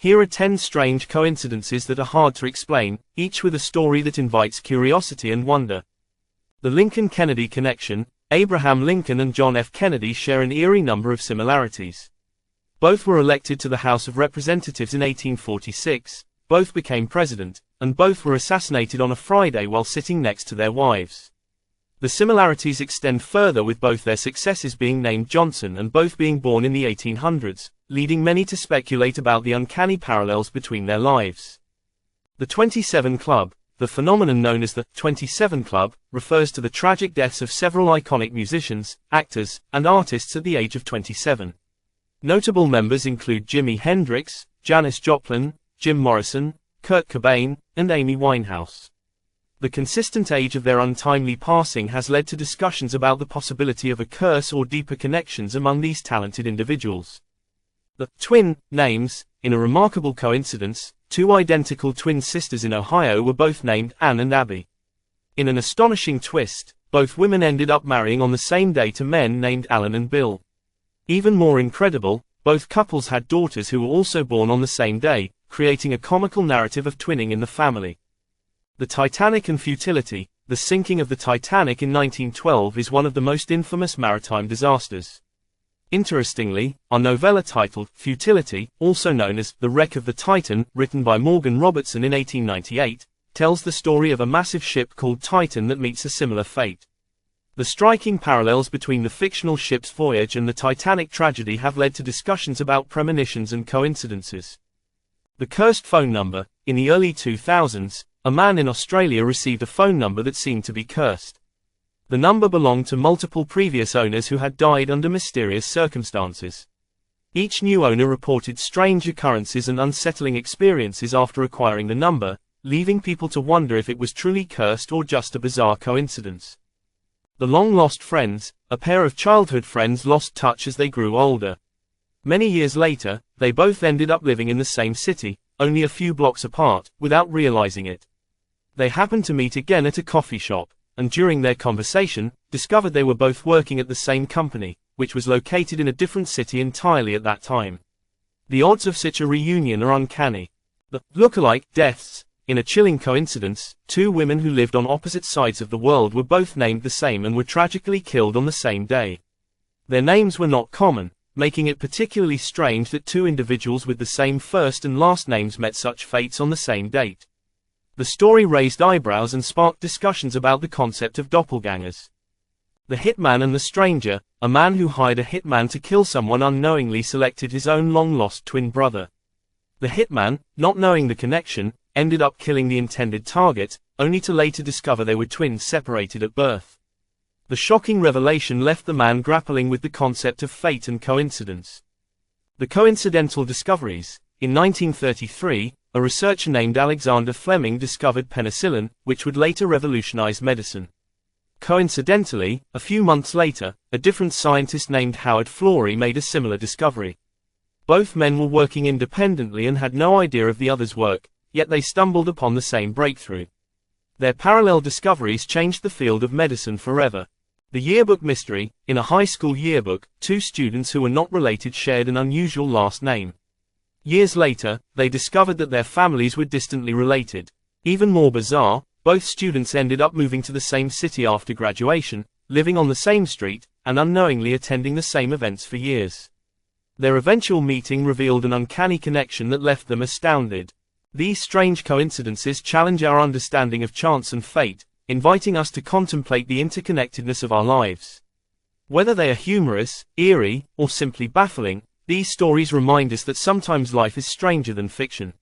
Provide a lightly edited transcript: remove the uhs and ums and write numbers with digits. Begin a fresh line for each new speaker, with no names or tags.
Here are 10 strange coincidences that are hard to explain, each with a story that invites curiosity and wonder. The Lincoln-Kennedy connection. Abraham Lincoln and John F. Kennedy share an eerie number of similarities. Both were elected to the House of Representatives in 1846, both became president, and both were assassinated on a Friday while sitting next to their wives. The similarities extend further, with both their successors being named Johnson and both being born in the 1800s, leading many to speculate about the uncanny parallels between their lives. The 27 Club. The phenomenon known as the 27 Club refers to the tragic deaths of several iconic musicians, actors, and artists at the age of 27. Notable members include Jimi Hendrix, Janis Joplin, Jim Morrison, Kurt Cobain, and Amy Winehouse. The consistent age of their untimely passing has led to discussions about the possibility of a curse or deeper connections among these talented individuals. The twin names. In a remarkable coincidence, two identical twin sisters in Ohio were both named Anne and Abby. In an astonishing twist, both women ended up marrying on the same day to men named Alan and Bill. Even more incredible, both couples had daughters who were also born on the same day, creating a comical narrative of twinning in the family. The Titanic and futility. The sinking of the Titanic in 1912 is one of the most infamous maritime disasters. Interestingly, our novella titled Futility, also known as The Wreck of the Titan, written by Morgan Robertson in 1898, tells the story of a massive ship called Titan that meets a similar fate. The striking parallels between the fictional ship's voyage and the Titanic tragedy have led to discussions about premonitions and coincidences. The cursed phone number. In the early 2000s, a man in Australia received a phone number that seemed to be cursed. The number belonged to multiple previous owners who had died under mysterious circumstances. Each new owner reported strange occurrences and unsettling experiences after acquiring the number, leaving people to wonder if it was truly cursed or just a bizarre coincidence. The long-lost friends. A pair of childhood friends lost touch as they grew older. Many years later, they both ended up living in the same city, only a few blocks apart, without realizing it. They happened to meet again at a coffee shop, and during their conversation, discovered they were both working at the same company, which was located in a different city entirely at that time. The odds of such a reunion are uncanny. The look-alike deaths. In a chilling coincidence, two women who lived on opposite sides of the world were both named the same and were tragically killed on the same day. Their names were not common, making it particularly strange that two individuals with the same first and last names met such fates on the same date. The story raised eyebrows and sparked discussions about the concept of doppelgangers. The hitman and the stranger. A man who hired a hitman to kill someone unknowingly selected his own long-lost twin brother. The hitman, not knowing the connection, ended up killing the intended target, only to later discover they were twins separated at birth. The shocking revelation left the man grappling with the concept of fate and coincidence. The coincidental discoveries. In 1933, a researcher named Alexander Fleming discovered penicillin, which would later revolutionize medicine. Coincidentally, a few months later, a different scientist named Howard Florey made a similar discovery. Both men were working independently and had no idea of the other's work, yet they stumbled upon the same breakthrough. Their parallel discoveries changed the field of medicine forever. The yearbook mystery. In a high school yearbook, two students who were not related shared an unusual last name. Years later, they discovered that their families were distantly related. Even more bizarre, both students ended up moving to the same city after graduation, living on the same street, and unknowingly attending the same events for years. Their eventual meeting revealed an uncanny connection that left them astounded. These strange coincidences challenge our understanding of chance and fate, inviting us to contemplate the interconnectedness of our lives. Whether they are humorous, eerie, or simply baffling, these stories remind us that sometimes life is stranger than fiction.